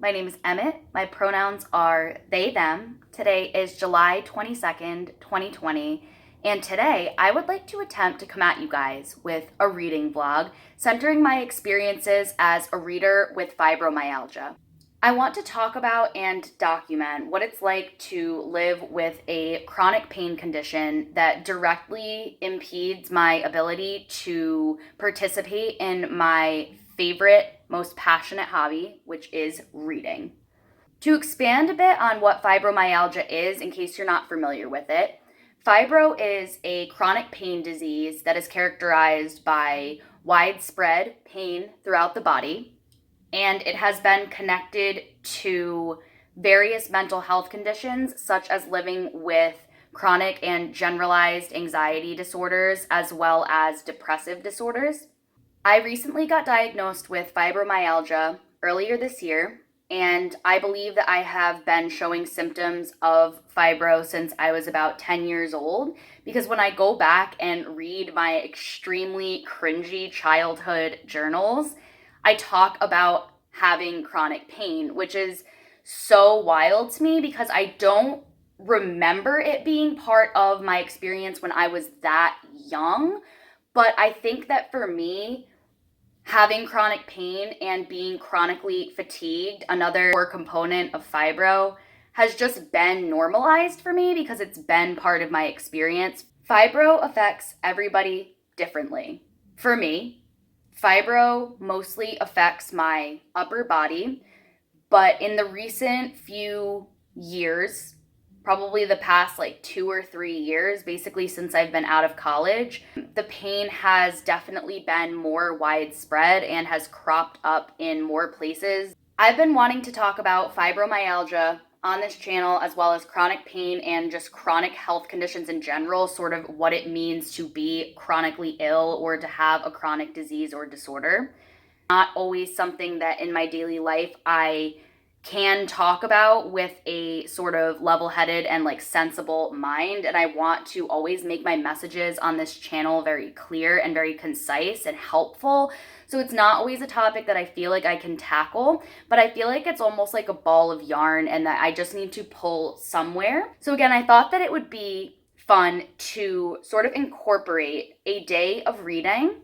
My name is Emmett. My pronouns are they, them. Today is July 22nd, 2020, and today I would like to attempt to come at you guys with a reading vlog centering my experiences as a reader with fibromyalgia. I want to talk about and document what it's like to live with a chronic pain condition that directly impedes my ability to participate in my favorite, most passionate hobby, which is reading. To expand a bit on what fibromyalgia is, in case you're not familiar with it, fibro is a chronic pain disease that is characterized by widespread pain throughout the body, and it has been connected to various mental health conditions, such as living with chronic and generalized anxiety disorders, as well as depressive disorders. I recently got diagnosed with fibromyalgia earlier this year, and I believe that I have been showing symptoms of fibro since I was about 10 years old, because when I go back and read my extremely cringy childhood journals, I talk about having chronic pain, which is so wild to me because I don't remember it being part of my experience when I was that young. But I think that for me, having chronic pain and being chronically fatigued, another core component of fibro, has just been normalized for me because it's been part of my experience. Fibro affects everybody differently. For me, fibro mostly affects my upper body, but in the recent few years, probably the past 2 or 3 years, basically since I've been out of college, the pain has definitely been more widespread and has cropped up in more places. I've been wanting to talk about fibromyalgia on this channel, as well as chronic pain and just chronic health conditions in general, sort of what it means to be chronically ill or to have a chronic disease or disorder. Not always something that in my daily life I can talk about with a sort of level-headed and sensible mind, and I want to always make my messages on this channel very clear and very concise and helpful. So it's not always a topic that I feel like I can tackle, but I feel like it's almost like a ball of yarn and that I just need to pull somewhere. So again, I thought that it would be fun to sort of incorporate a day of reading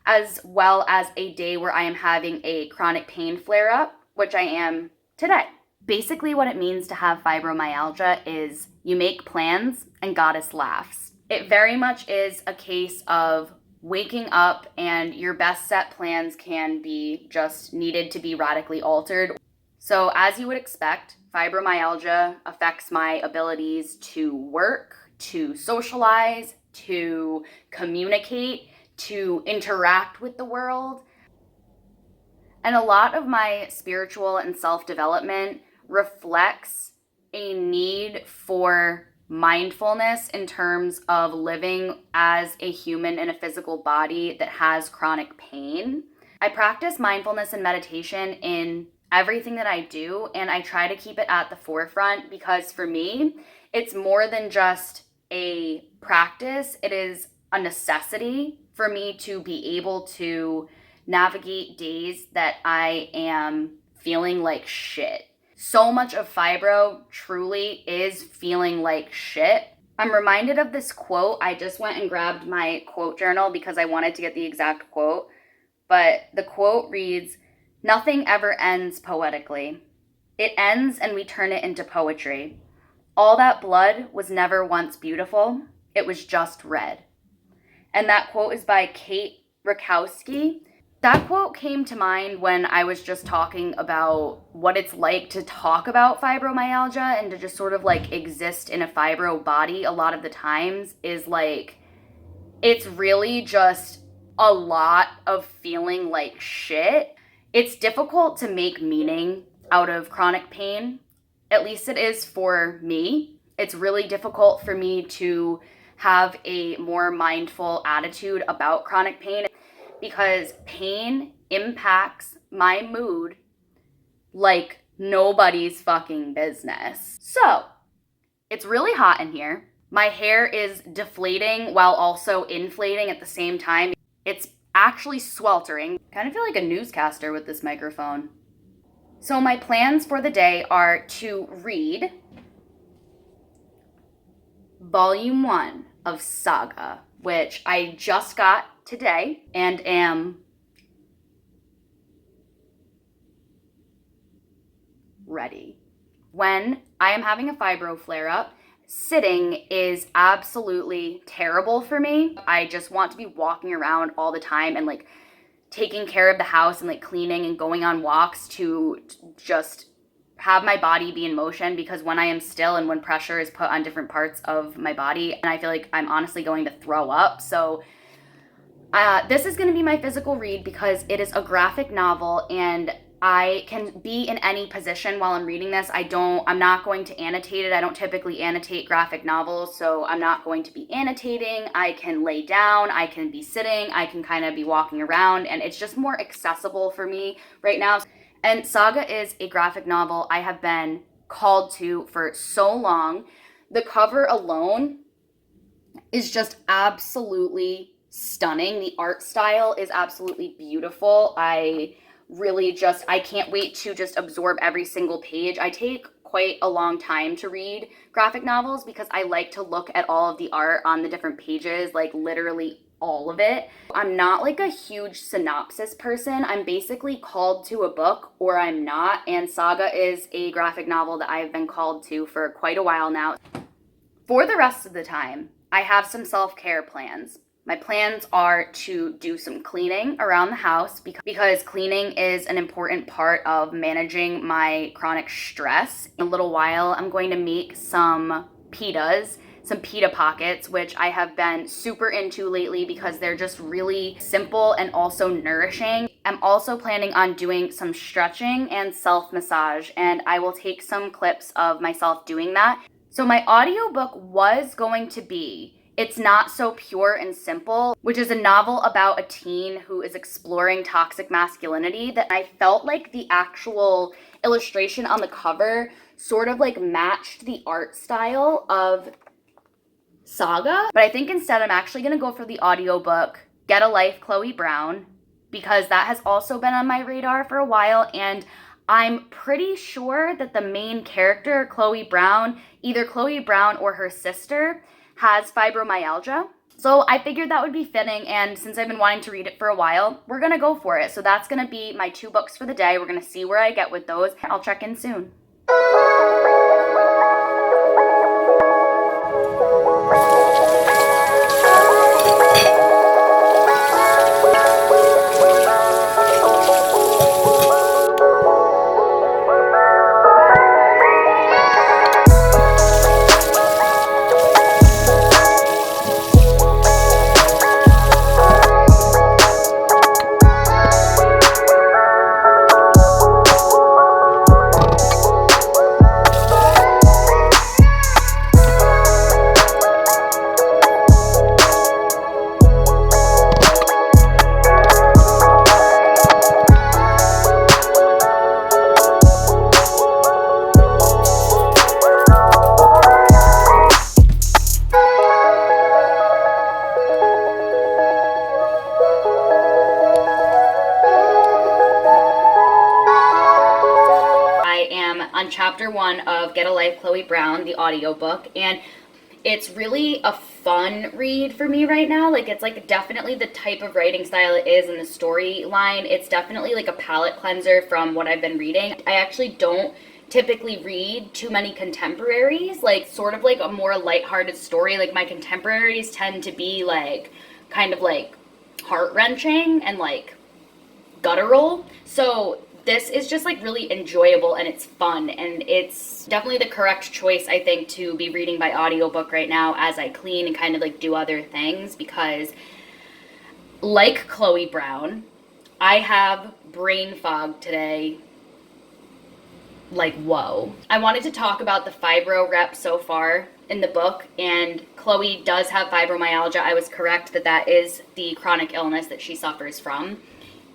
as well as a day where I am having a chronic pain flare-up, which I am today. Basically, what it means to have fibromyalgia is you make plans and goddess laughs. It very much is a case of waking up and your best set plans can be just needed to be radically altered. So as you would expect, fibromyalgia affects my abilities to work, to socialize, to communicate, to interact with the world. And a lot of my spiritual and self-development reflects a need for mindfulness in terms of living as a human in a physical body that has chronic pain. I practice mindfulness and meditation in everything that I do, and I try to keep it at the forefront because for me, it's more than just a practice. It is a necessity for me to be able to navigate days that I am feeling like shit. So much of fibro truly is feeling like shit. I'm reminded of this quote. I just went and grabbed my quote journal because I wanted to get the exact quote. But the quote reads, "Nothing ever ends poetically. It ends and we turn it into poetry. All that blood was never once beautiful. It was just red." And that quote is by Kate Rakowski. That quote came to mind when I was just talking about what it's like to talk about fibromyalgia and to just sort of exist in a fibro body a lot of the times is it's really just a lot of feeling like shit. It's difficult to make meaning out of chronic pain. At least it is for me. It's really difficult for me to have a more mindful attitude about chronic pain, because pain impacts my mood like nobody's fucking business. So, it's really hot in here. My hair is deflating while also inflating at the same time. It's actually sweltering. I kind of feel like a newscaster with this microphone. So my plans for the day are to read Volume 1 of Saga, which I just got today and am ready. When I am having a fibro flare-up, sitting is absolutely terrible for me. I just want to be walking around all the time and like taking care of the house and like cleaning and going on walks to just have my body be in motion, because when I am still and when pressure is put on different parts of my body, and I feel like I'm honestly going to throw up. So this is going to be my physical read because it is a graphic novel and I can be in any position while I'm reading this. I'm not going to annotate it. I don't typically annotate graphic novels, so I'm not going to be annotating. I can lay down, I can be sitting, I can kind of be walking around, and it's just more accessible for me right now. And Saga is a graphic novel I have been called to for so long. The cover alone is just absolutely stunning. The art style is absolutely beautiful. I can't wait to just absorb every single page. I take quite a long time to read graphic novels because I like to look at all of the art on the different pages, like literally all of it. I'm not like a huge synopsis person. I'm basically called to a book or I'm not, and Saga is a graphic novel that I've been called to for quite a while now. For the rest of the time, I have some self-care plans. My plans are to do some cleaning around the house because cleaning is an important part of managing my chronic stress. In a little while, I'm going to make some pitas, some pita pockets, which I have been super into lately because they're just really simple and also nourishing. I'm also planning on doing some stretching and self-massage, and I will take some clips of myself doing that. So my audiobook was going to be It's Not So Pure and Simple, which is a novel about a teen who is exploring toxic masculinity, that I felt like the actual illustration on the cover sort of like matched the art style of Saga. But I think instead I'm actually going to go for the audiobook, Get a Life Chloe Brown, because that has also been on my radar for a while, and I'm pretty sure that the main character, Chloe Brown, either Chloe Brown or her sister, has fibromyalgia. So I figured that would be fitting, and since I've been wanting to read it for a while, we're gonna go for it. So that's gonna be my 2 books for the day. We're gonna see where I get with those. I'll check in soon. On chapter 1 of Get a Life Chloe Brown, the audiobook, and it's really a fun read for me right now. Like, it's like definitely the type of writing style it is, and the storyline, it's definitely like a palate cleanser from what I've been reading. I actually don't typically read too many contemporaries, like sort of like a more lighthearted story. Like, my contemporaries tend to be like kind of like heart-wrenching and like guttural. So this is just like really enjoyable and it's fun, and it's definitely the correct choice, I think, to be reading by audiobook right now as I clean and kind of like do other things, because like Chloe Brown, I have brain fog today. Like, whoa. I wanted to talk about the fibro rep so far in the book, and Chloe does have fibromyalgia. I was correct that that is the chronic illness that she suffers from.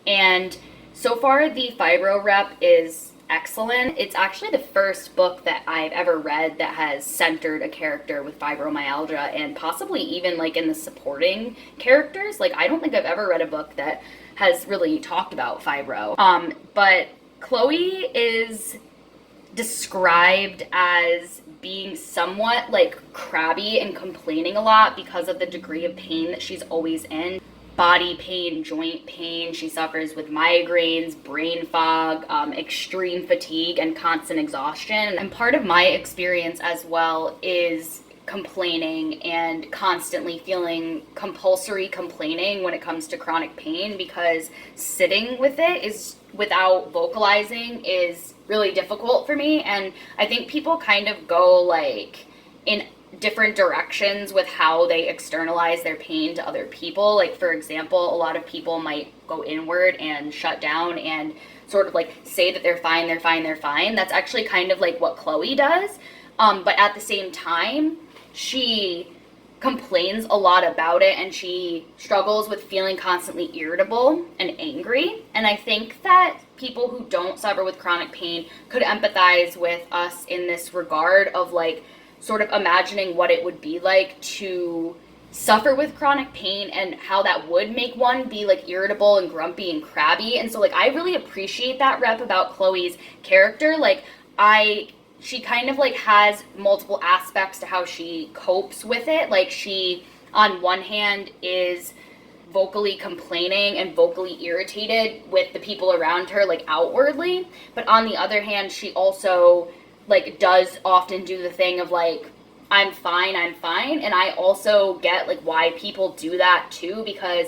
And so far, the fibro rep is excellent. It's actually the first book that I've ever read that has centered a character with fibromyalgia, and possibly even like in the supporting characters. Like, I don't think I've ever read a book that has really talked about fibro. But Chloe is described as being somewhat like crabby and complaining a lot because of the degree of pain that she's always in. Body pain, joint pain. She suffers with migraines, brain fog, extreme fatigue, and constant exhaustion. And part of my experience as well is complaining and constantly feeling compulsory complaining when it comes to chronic pain, because sitting with it is without vocalizing is really difficult for me. And I think people kind of go like in different directions with how they externalize their pain to other people. Like, for example, a lot of people might go inward and shut down and sort of like say that they're fine, they're fine, they're fine. That's actually kind of like what Chloe does. But at the same time, she complains a lot about it, and she struggles with feeling constantly irritable and angry. And I think that people who don't suffer with chronic pain could empathize with us in this regard of like sort of imagining what it would be like to suffer with chronic pain and how that would make one be like irritable and grumpy and crabby. And so like I really appreciate that rep about Chloe's character. Like she kind of like has multiple aspects to how she copes with it. Like she, on one hand, is vocally complaining and vocally irritated with the people around her, like outwardly. But on the other hand, she also like does often do the thing of like, I'm fine. And I also get like why people do that too, because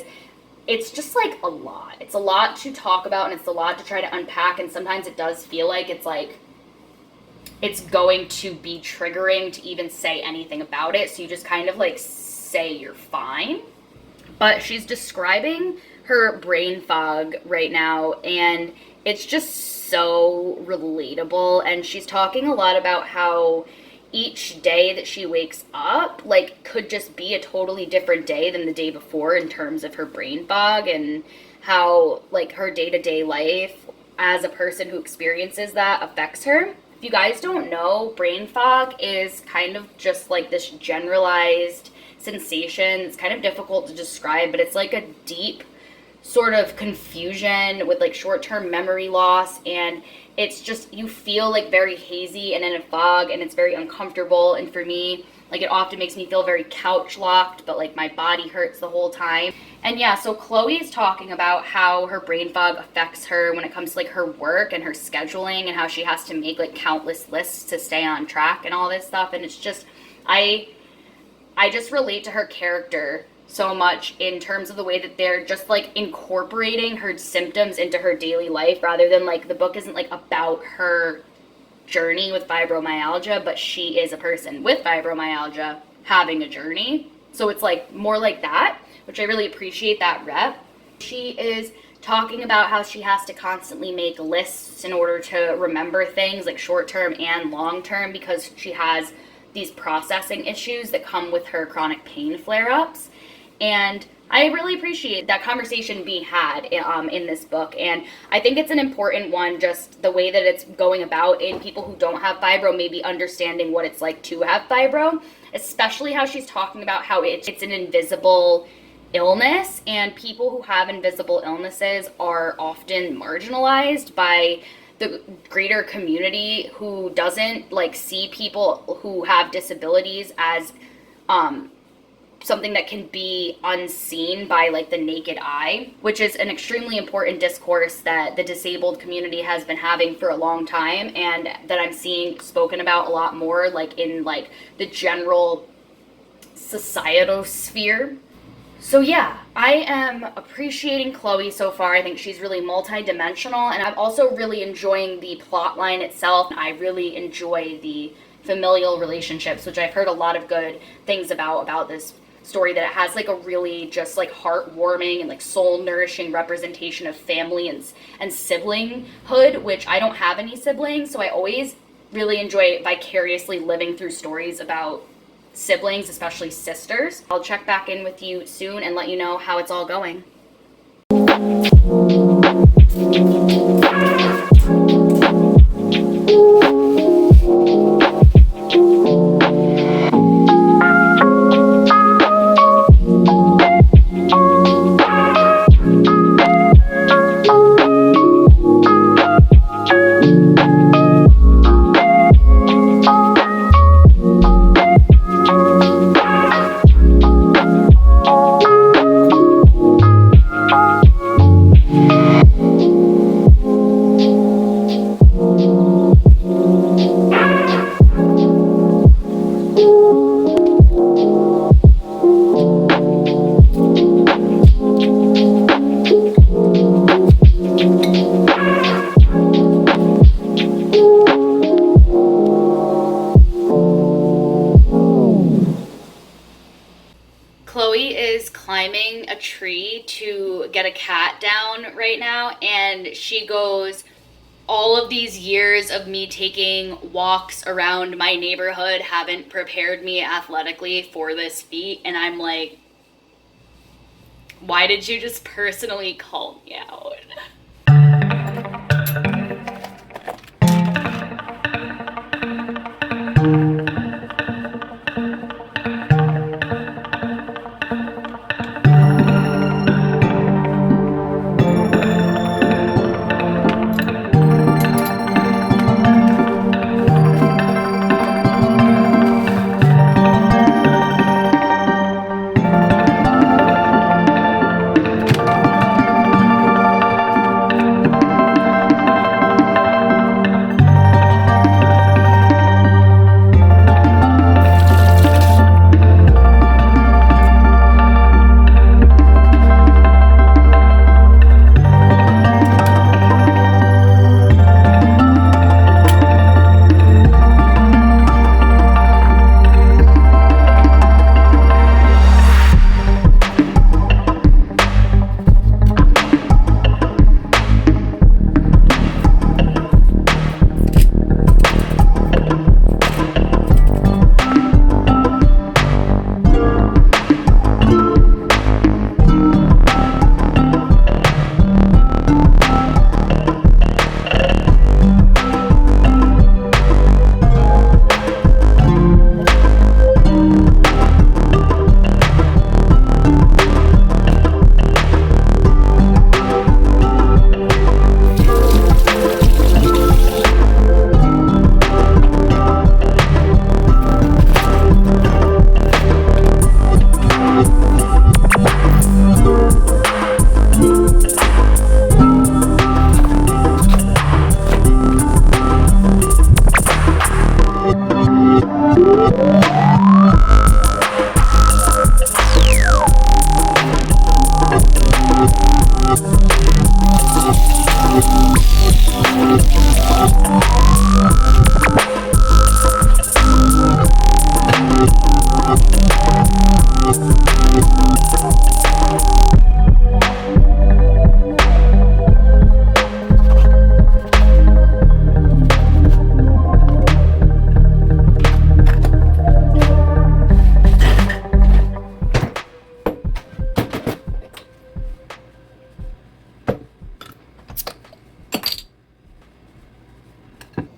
it's just like a lot. It's a lot to talk about, and it's a lot to try to unpack. And sometimes it does feel like it's like, it's going to be triggering to even say anything about it. So you just kind of like say you're fine. But she's describing her brain fog right now, and it's just so relatable. And she's talking a lot about how each day that she wakes up like could just be a totally different day than the day before in terms of her brain fog, and how like her day-to-day life as a person who experiences that affects her. If you guys don't know, brain fog is kind of just like this generalized sensation. It's kind of difficult to describe, but it's like a deep sort of confusion with like short-term memory loss, and it's just, you feel like very hazy and in a fog, and it's very uncomfortable. And for me, like it often makes me feel very couch locked, but like my body hurts the whole time. And yeah, so Chloe's talking about how her brain fog affects her when it comes to like her work and her scheduling, and how she has to make like countless lists to stay on track and all this stuff. And it's just, I just relate to her character so much in terms of the way that they're just like incorporating her symptoms into her daily life, rather than like the book isn't like about her journey with fibromyalgia, but she is a person with fibromyalgia having a journey. So it's like more like that, which I really appreciate that rep. She is talking about how she has to constantly make lists in order to remember things like short-term and long-term, because she has these processing issues that come with her chronic pain flare-ups. And I really appreciate that conversation being had in this book. And I think it's an important one, just the way that it's going about in people who don't have fibro, maybe understanding what it's like to have fibro, especially how she's talking about how it's an invisible illness, and people who have invisible illnesses are often marginalized by the greater community, who doesn't like see people who have disabilities as something that can be unseen by like the naked eye, which is an extremely important discourse that the disabled community has been having for a long time, and that I'm seeing spoken about a lot more like in like the general societal sphere. So yeah, I am appreciating Chloe so far. I think she's really multi-dimensional, and I'm also really enjoying the plot line itself. I really enjoy the familial relationships, which I've heard a lot of good things about this story, that it has like a really just like heartwarming and like soul nourishing representation of family and siblinghood, which I don't have any siblings, so I always really enjoy vicariously living through stories about siblings, especially sisters. I'll check back in with you soon and let you know how it's all going. a tree to get a cat down right now, and she goes, all of these years of me taking walks around my neighborhood haven't prepared me athletically for this feat. And I'm like, why did you just personally call me out?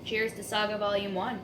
Cheers to Saga Volume 1.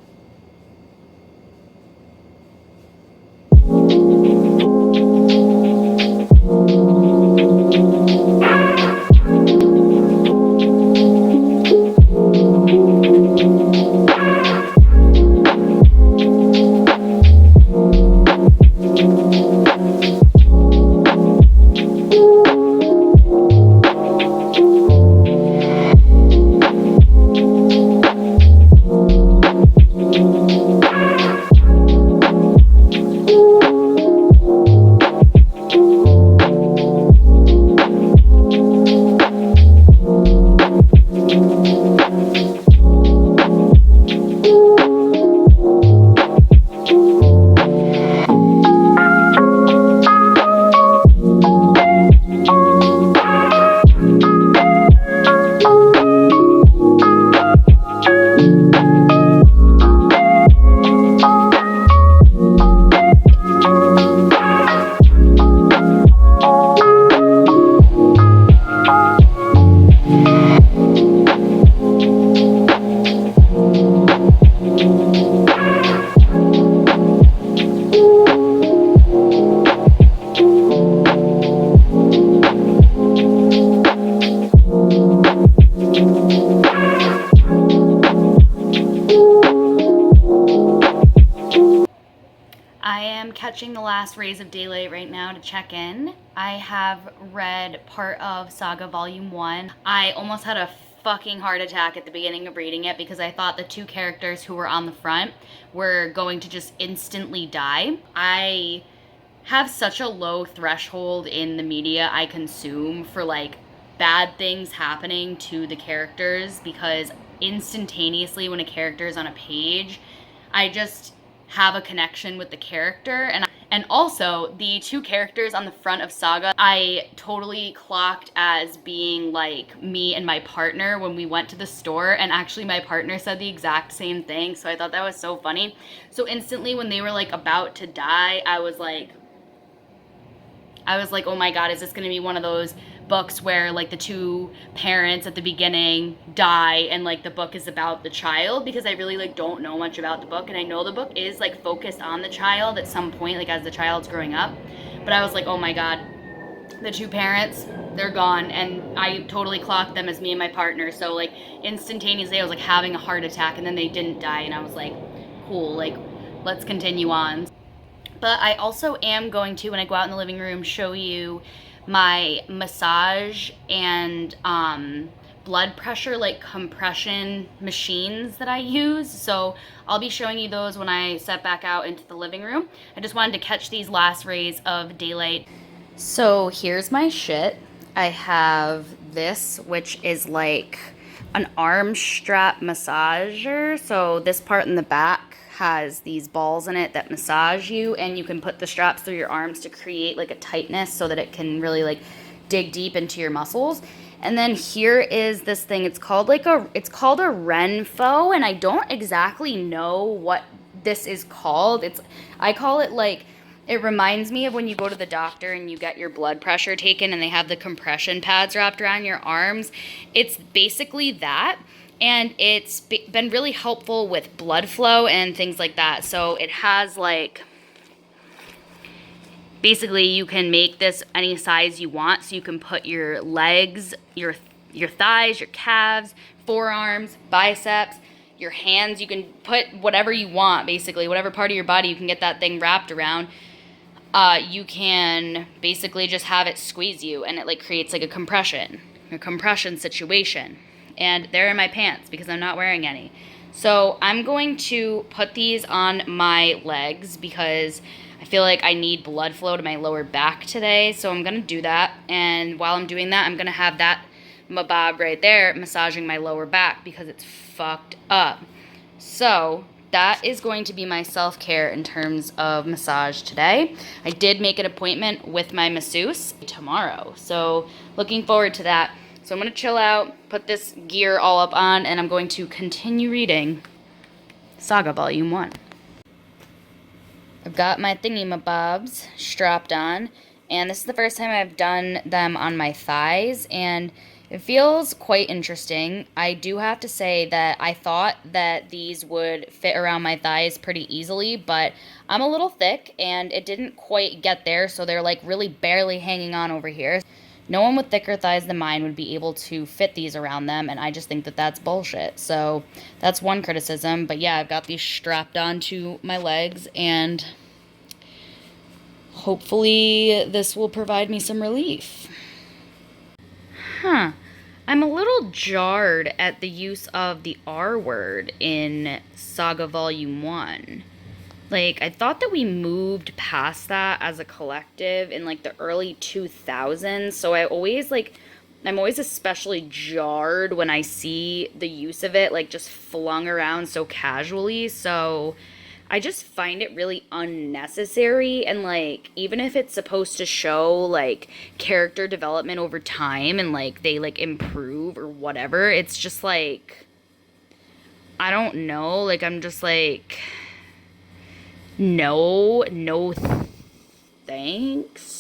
Catching the last rays of daylight right now to check in. I have read part of Saga Volume 1. I almost had a fucking heart attack at the beginning of reading it because I thought the two characters who were on the front were going to just instantly die. I have such a low threshold in the media I consume for like bad things happening to the characters, because instantaneously when a character is on a page, I just have a connection with the character, and also, the two characters on the front of Saga, I totally clocked as being like me and my partner when we went to the store, and actually my partner said the exact same thing, so I thought that was so funny. So instantly when they were like about to die, I was like, oh my god, is this gonna be one of those books where like the two parents at the beginning die and like the book is about the child? Because I really like don't know much about the book, and I know the book is like focused on the child at some point, like as the child's growing up. But I was like, oh my god, the two parents, they're gone, and I totally clocked them as me and my partner. So like instantaneously I was like having a heart attack, and then they didn't die, and I was like, cool, like let's continue on. But I also am going to, when I go out in the living room, show you my massage and blood pressure like compression machines that I use. So I'll be showing you those when I step back out into the living room. I just wanted to catch these last rays of daylight. So here's my shit. I have this, which is like an arm strap massager. So this part in the back has these balls in it that massage you, and you can put the straps through your arms to create like a tightness so that it can really like dig deep into your muscles. And then here is this thing. It's called a Renfo, and I don't exactly know what this is called. I call it like, it reminds me of when you go to the doctor and you get your blood pressure taken and they have the compression pads wrapped around your arms. It's basically that. And it's been really helpful with blood flow and things like that. So it has like, basically you can make this any size you want. So you can put your legs, your thighs, your calves, forearms, biceps, your hands. You can put whatever you want, basically. Whatever part of your body you can get that thing wrapped around. You can basically just have it squeeze you, and it like creates like a compression situation. And they're in my pants because I'm not wearing any. So I'm going to put these on my legs because I feel like I need blood flow to my lower back today. So I'm going to do that. And while I'm doing that, I'm going to have that mabob right there massaging my lower back because it's fucked up. So that is going to be my self-care in terms of massage today. I did make an appointment with my masseuse tomorrow. So looking forward to that. So I'm going to chill out, put this gear all up on, and I'm going to continue reading Saga Volume 1. I've got my thingy-mabobs strapped on, and this is the first time I've done them on my thighs, and it feels quite interesting. I do have to say that I thought that these would fit around my thighs pretty easily, but I'm a little thick, and it didn't quite get there, so they're like really barely hanging on over here. No one with thicker thighs than mine would be able to fit these around them, and I just think that that's bullshit. So that's one criticism. But yeah, I've got these strapped onto my legs, and hopefully this will provide me some relief. I'm a little jarred at the use of the R word in Saga Volume 1. Like, I thought that we moved past that as a collective in, like, the early 2000s, so I'm always especially jarred when I see the use of it, like, just flung around so casually, so I just find it really unnecessary, and, like, even if it's supposed to show, like, character development over time, and, like, they, like, improve or whatever, it's just, like, I don't know, like, I'm just, like, no thanks.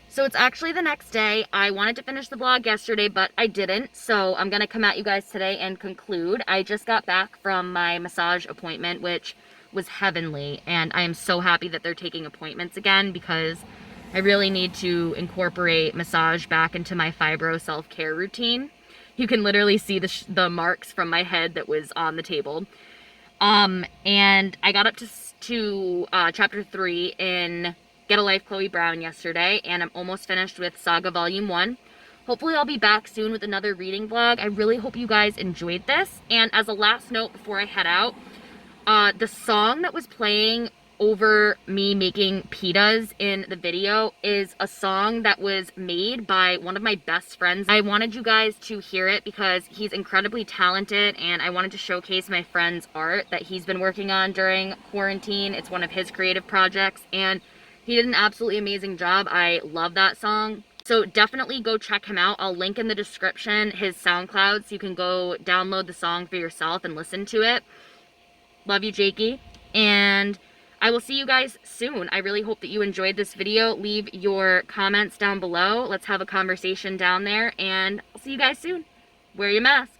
So it's actually the next day. I wanted to finish the vlog yesterday, but I didn't. So I'm going to come at you guys today and conclude. I just got back from my massage appointment, which was heavenly. And I am so happy that they're taking appointments again because I really need to incorporate massage back into my fibro self-care routine. You can literally see the marks from my head that was on the table. And I got up to chapter 3 in Get a Life Chloe Brown yesterday, and I'm almost finished with Saga Volume 1. Hopefully I'll be back soon with another reading vlog. I really hope you guys enjoyed this. And as a last note before I head out, the song that was playing over me making pitas in the video is a song that was made by one of my best friends. I wanted you guys to hear it because he's incredibly talented, and I wanted to showcase my friend's art that he's been working on during quarantine. It's one of his creative projects, and he did an absolutely amazing job. I love that song. So definitely go check him out. I'll link in the description his SoundCloud so you can go download the song for yourself and listen to it. Love you, Jakey. And I will see you guys soon. I really hope that you enjoyed this video. Leave your comments down below. Let's have a conversation down there, and I'll see you guys soon. Wear your mask.